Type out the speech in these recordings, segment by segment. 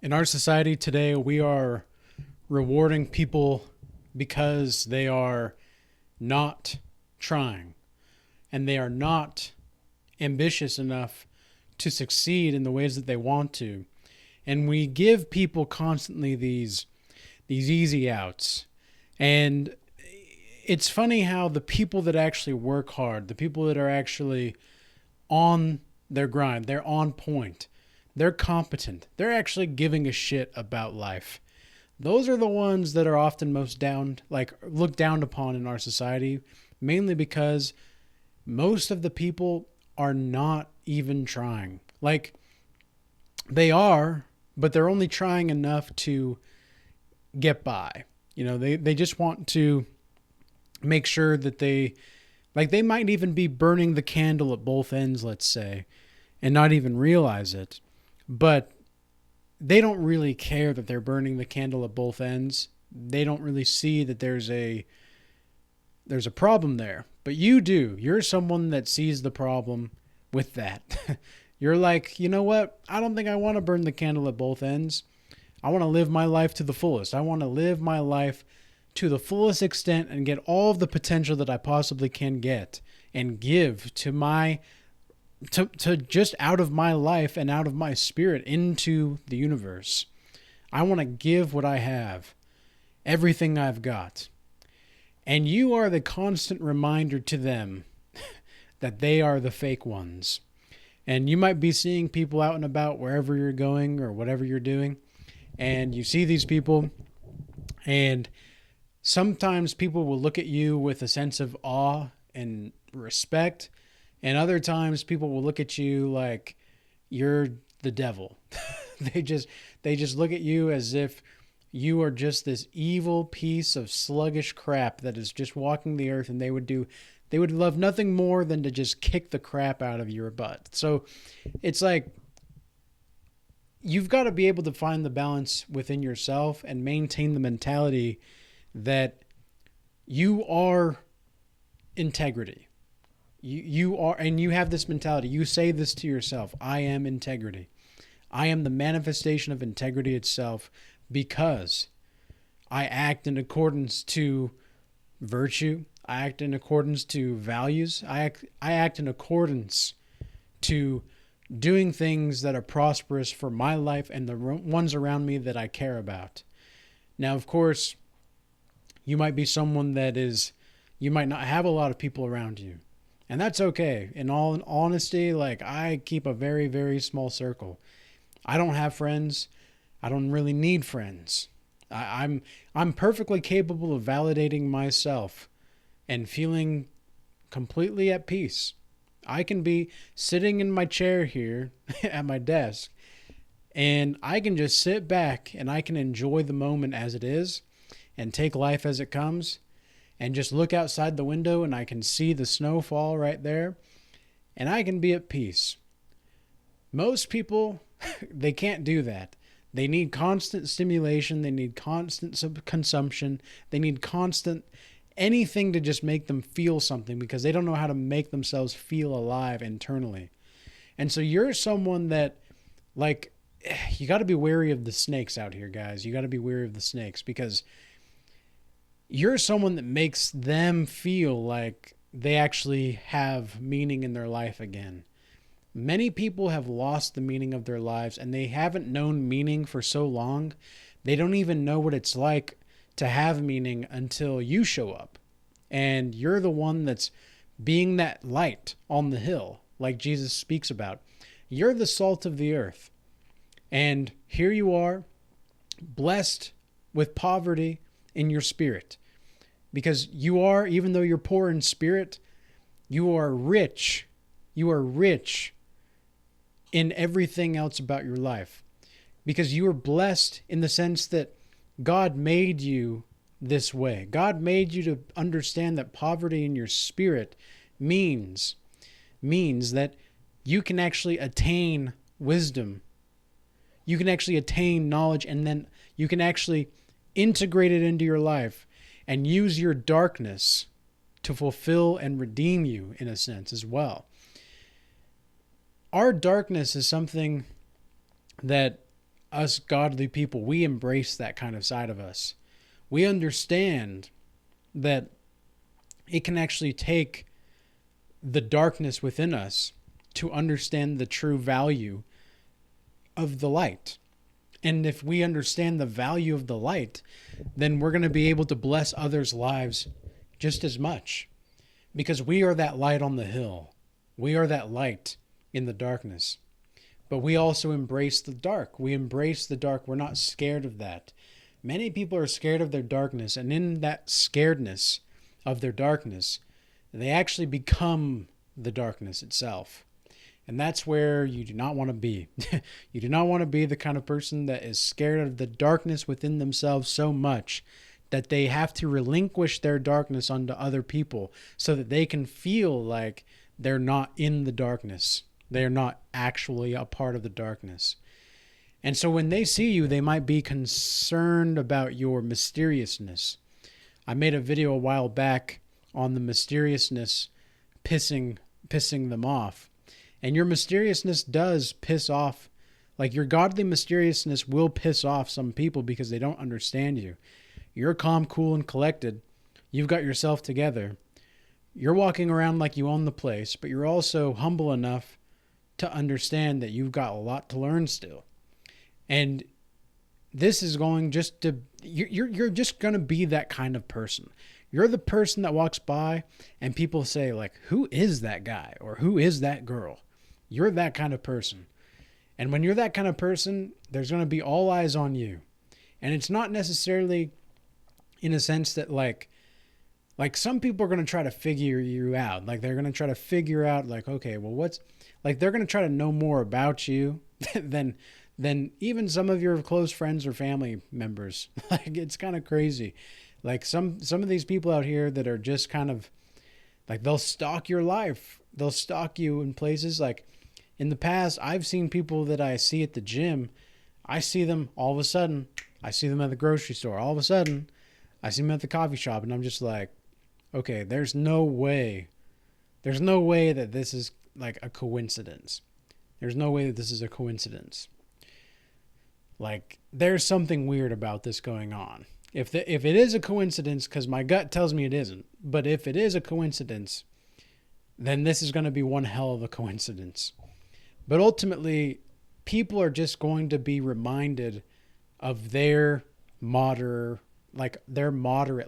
In our society today, we are rewarding people because they are not trying and they are not ambitious enough to succeed in the ways that they want to. And we give people constantly these easy outs. And it's funny how the people that actually work hard, the people that are actually on their grind, they're on point, they're competent, they're actually giving a shit about life. Those are the ones that are often most down, like looked down upon in our society, mainly because most of the people are not even trying. Like, they are, but they're only trying enough to get by. They just want to make sure that they might even be burning the candle at both ends, let's say, and not even realize it. But they don't really care that they're burning the candle at both ends. They don't really see that there's a problem there. But you do. You're someone that sees the problem with that. You're like, you know what? I don't think I want to burn the candle at both ends. I want to live my life to the fullest. I want to live my life to the fullest extent and get all of the potential that I possibly can get and give to just out of my life and out of my spirit into the universe. I want to give what I have, everything I've got. And you are the constant reminder to them that they are the fake ones. And you might be seeing people out and about wherever you're going or whatever you're doing, and you see these people, and sometimes people will look at you with a sense of awe and respect, and other times people will look at you like you're the devil. they just they just look at you as if you are just this evil piece of sluggish crap that is just walking the earth, and they would love nothing more than to just kick the crap out of your butt. So it's like you've got to be able to find the balance within yourself and maintain the mentality that you are integrity. You are, and you have this mentality. You say this to yourself: I am integrity. I am the manifestation of integrity itself because I act in accordance to virtue. I act in accordance to values. I act in accordance to doing things that are prosperous for my life and the ones around me that I care about. Now, of course, you might be someone you might not have a lot of people around you. And that's okay. In all honesty, like, I keep a very, very small circle. I don't have friends. I don't really need friends. I'm perfectly capable of validating myself and feeling completely at peace. I can be sitting in my chair here at my desk, and I can just sit back and I can enjoy the moment as it is and take life as it comes and just look outside the window and I can see the snow fall right there and I can be at peace. Most people, they can't do that. They need constant stimulation. They need constant consumption. They need constant anything to just make them feel something because they don't know how to make themselves feel alive internally. And so you're someone that, like, you got to be wary of the snakes out here, guys. You got to be wary of the snakes because you're someone that makes them feel like they actually have meaning in their life again. Many people have lost the meaning of their lives and they haven't known meaning for so long. They don't even know what it's like to have meaning until you show up. And you're the one that's being that light on the hill, like Jesus speaks about. You're the salt of the earth. And here you are, blessed with poverty in your spirit. Because you are, even though you're poor in spirit, you are rich. You are rich in everything else about your life. Because you are blessed in the sense that God made you this way. God made you to understand that poverty in your spirit means that you can actually attain wisdom. You can actually attain knowledge, and then you can actually integrate it into your life and use your darkness to fulfill and redeem you in a sense as well. Our darkness is something that us godly people, we embrace that kind of side of us. We understand that it can actually take the darkness within us to understand the true value of the light. And if we understand the value of the light, then we're going to be able to bless others' lives just as much, because we are that light on the hill. We are that light in the darkness. But we also embrace the dark. We embrace the dark. We're not scared of that. Many people are scared of their darkness, and in that scaredness of their darkness, they actually become the darkness itself. And that's where you do not want to be. You do not want to be the kind of person that is scared of the darkness within themselves so much that they have to relinquish their darkness onto other people so that they can feel like they're not in the darkness. They're not actually a part of the darkness. And so when they see you, they might be concerned about your mysteriousness. I made a video a while back on the mysteriousness pissing them off. And your mysteriousness does piss off, like your godly mysteriousness will piss off some people because they don't understand you. You're calm, cool, and collected. You've got yourself together. You're walking around like you own the place, but you're also humble enough to understand that you've got a lot to learn still. And this is going just to, you're just going to be that kind of person. You're the person that walks by and people say, like, who is that guy? Or who is that girl? You're that kind of person. And when you're that kind of person, there's going to be all eyes on you. And it's not necessarily in a sense that like some people are going to try to figure you out. Like they're going to try to figure out like, okay, well, they're going to try to know more about you than even some of your close friends or family members. Like it's kind of crazy. Like some of these people out here that are just kind of like, they'll stalk your life. They'll stalk you in places like, in the past, I've seen people that I see at the gym. I see them all of a sudden. I see them at the grocery store. All of a sudden, I see them at the coffee shop. And I'm just like, okay, there's no way. There's no way that this is like a coincidence. There's no way that this is a coincidence. Like, there's something weird about this going on. If it is a coincidence, because my gut tells me it isn't, but if it is a coincidence, then this is going to be one hell of a coincidence. But ultimately, people are just going to be reminded of their moderate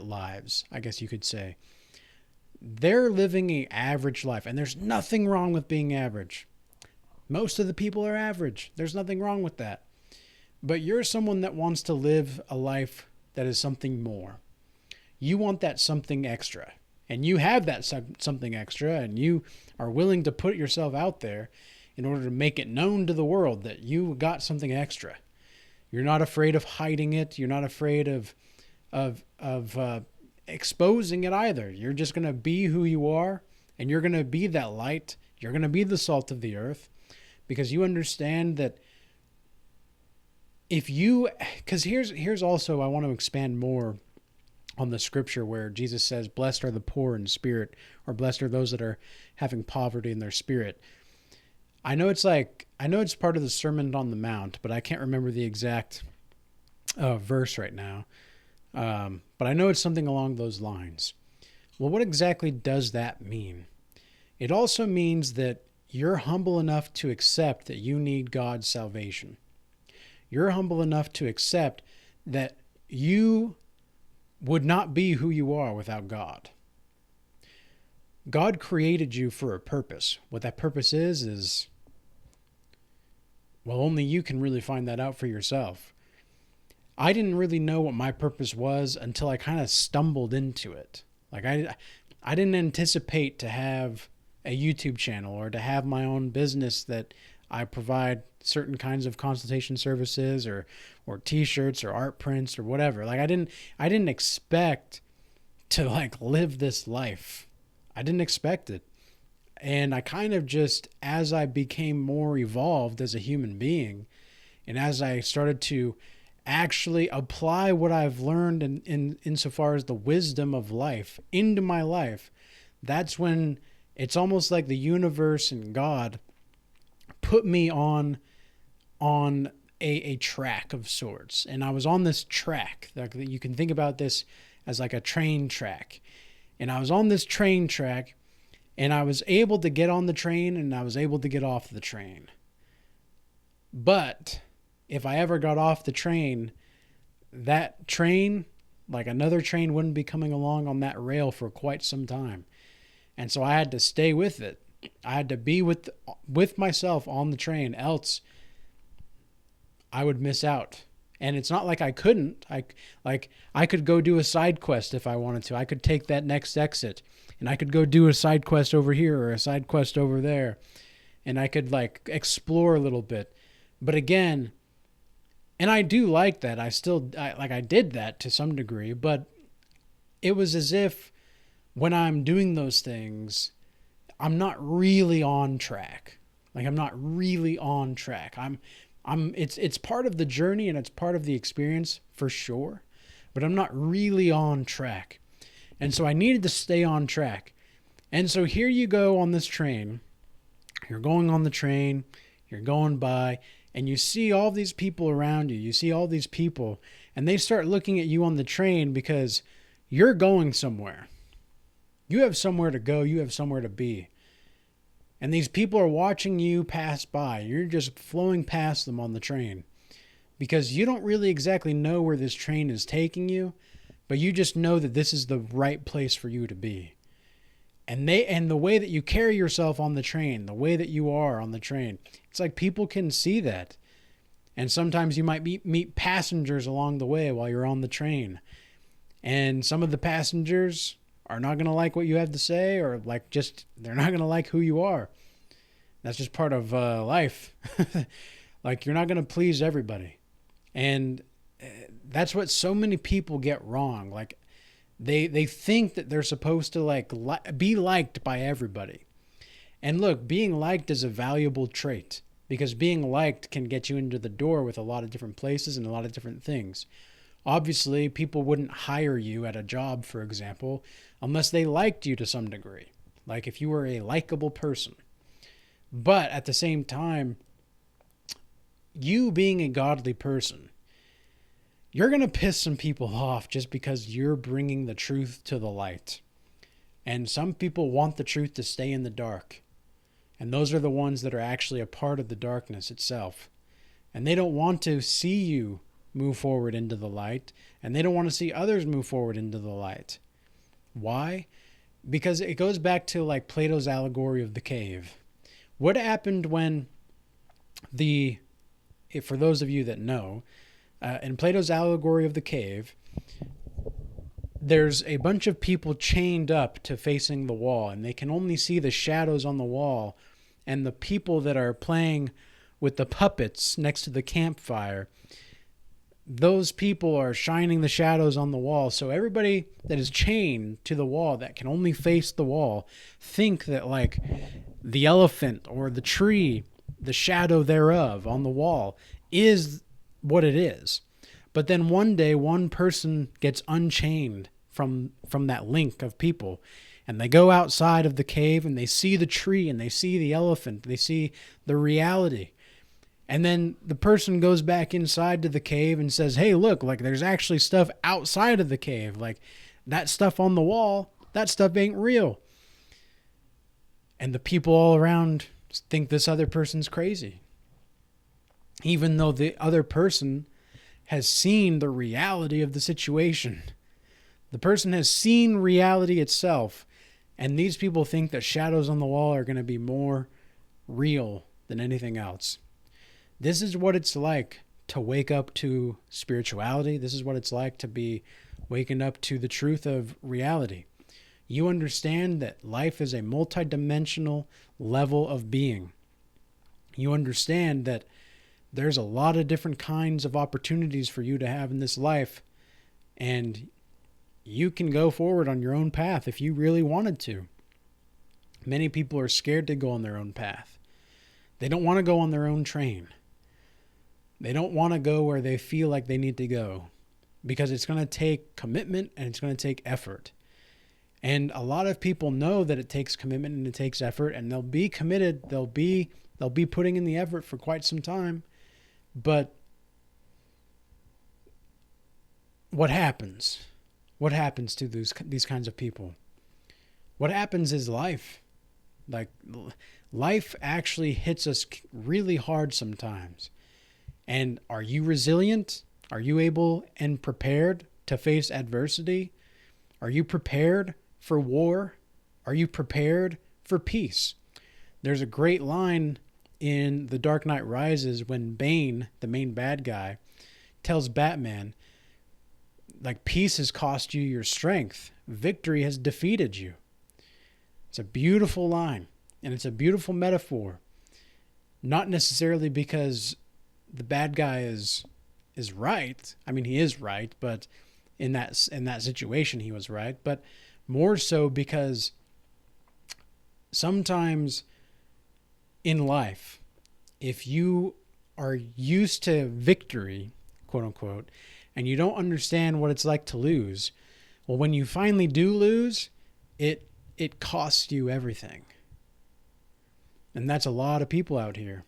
lives, I guess you could say. They're living an average life, and there's nothing wrong with being average. Most of the people are average. There's nothing wrong with that. But you're someone that wants to live a life that is something more. You want that something extra, and you have that something extra, and you are willing to put yourself out there in order to make it known to the world that you got something extra. You're not afraid of hiding it. You're not afraid of exposing it either. You're just going to be who you are, and you're going to be that light. You're going to be the salt of the earth, because you understand that because here's also, I want to expand more on the scripture where Jesus says, blessed are the poor in spirit, or blessed are those that are having poverty in their spirit. I know it's part of the Sermon on the Mount, but I can't remember the exact verse right now. But I know it's something along those lines. Well, what exactly does that mean? It also means that you're humble enough to accept that you need God's salvation. You're humble enough to accept that you would not be who you are without God. God created you for a purpose. What that purpose is, well, only you can really find that out for yourself. I didn't really know what my purpose was until I kind of stumbled into it. Like I didn't anticipate to have a YouTube channel or to have my own business that I provide certain kinds of consultation services or t-shirts or art prints or whatever. Like I didn't expect to like live this life. I didn't expect it. And I kind of just, as I became more evolved as a human being, and as I started to actually apply what I've learned in insofar as the wisdom of life into my life, that's when it's almost like the universe and God put me on a track of sorts. And I was on this track. Like, you can think about this as like a train track. And I was on this train track, and I was able to get on the train, and I was able to get off the train. But if I ever got off the train, that train, like another train, wouldn't be coming along on that rail for quite some time. And so I had to stay with it. I had to be with myself on the train, else I would miss out. And it's not like I couldn't. I could go do a side quest if I wanted to. I could take that next exit, and I could go do a side quest over here or a side quest over there, and I could like explore a little bit. But again, and I do like that. I did that to some degree, but it was as if when I'm doing those things, I'm not really on track. Like, I'm not really on track. It's part of the journey, and it's part of the experience for sure, but I'm not really on track. And so I needed to stay on track. And so here you go on this train. You're going on the train, you're going by, and you see all these people around you. You see all these people, and they start looking at you on the train because you're going somewhere. You have somewhere to go. You have somewhere to be. And these people are watching you pass by. You're just flowing past them on the train because you don't really exactly know where this train is taking you, but you just know that this is the right place for you to be. And the way that you carry yourself on the train, the way that you are on the train, it's like people can see that. And sometimes you might meet passengers along the way while you're on the train. And some of the passengers are not going to like what you have to say, or they're not going to like who you are. That's just part of life. Like, you're not going to please everybody. And that's what so many people get wrong. Like, they think that they're supposed to be liked by everybody. And look, being liked is a valuable trait, because being liked can get you into the door with a lot of different places and a lot of different things. Obviously, people wouldn't hire you at a job, for example, unless they liked you to some degree. Like, if you were a likable person. But at the same time, you being a godly person, you're going to piss some people off just because you're bringing the truth to the light. And some people want the truth to stay in the dark. And those are the ones that are actually a part of the darkness itself. And they don't want to see you move forward into the light. And they don't want to see others move forward into the light. Why? Because it goes back to like Plato's allegory of the cave. What happened when for those of you that know, in Plato's allegory of the cave, there's a bunch of people chained up to facing the wall, and they can only see the shadows on the wall, and the people that are playing with the puppets next to the campfire, those people are shining the shadows on the wall. So everybody that is chained to the wall that can only face the wall think that like the elephant or the tree, the shadow thereof on the wall, is what it is. But then one day, one person gets unchained from that link of people, and they go outside of the cave and they see the tree and they see the elephant, they see the reality. And then the person goes back inside to the cave and says, hey, look, like there's actually stuff outside of the cave. Like that stuff on the wall, that stuff ain't real. And the people all around think this other person's crazy. Even though the other person has seen the reality of the situation. The person has seen reality itself. And these people think that shadows on the wall are going to be more real than anything else. This is what it's like to wake up to spirituality. This is what it's like to be waking up to the truth of reality. You understand that life is a multidimensional level of being. You understand that there's a lot of different kinds of opportunities for you to have in this life, and you can go forward on your own path if you really wanted to. Many people are scared to go on their own path. They don't want to go on their own train. They don't want to go where they feel like they need to go, because it's going to take commitment and it's going to take effort. And a lot of people know that it takes commitment and it takes effort, and they'll be committed. They'll be putting in the effort for quite some time. But what happens? What happens to these kinds of people? What happens is life. Like, life actually hits us really hard sometimes. And are you resilient? Are you able and prepared to face adversity? Are you prepared for war? Are you prepared for peace? There's a great line in The Dark Knight Rises when Bane, the main bad guy, tells Batman, like, peace has cost you your strength. Victory has defeated you. It's a beautiful line, and it's a beautiful metaphor. Not necessarily because the bad guy is right. I mean, he is right, but in that situation he was right, but more so because sometimes in life, if you are used to victory, quote unquote, and you don't understand what it's like to lose, well, when you finally do lose, it costs you everything. And that's a lot of people out here.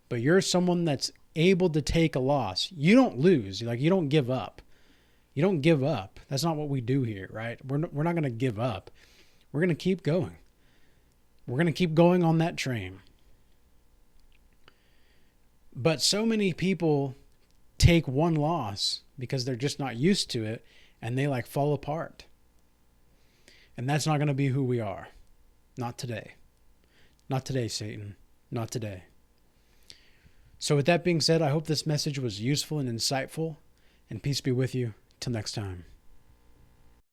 But you're someone that's able to take a loss. You don't lose. Like, you don't give up. You don't give up. That's not what we do here, right? We're not going to give up. We're going to keep going. We're going to keep going on that train. But so many people take one loss because they're just not used to it, and they like fall apart. And that's not going to be who we are. Not today. Not today, Satan. Not today. So with that being said, I hope this message was useful and insightful, and peace be with you. Till next time.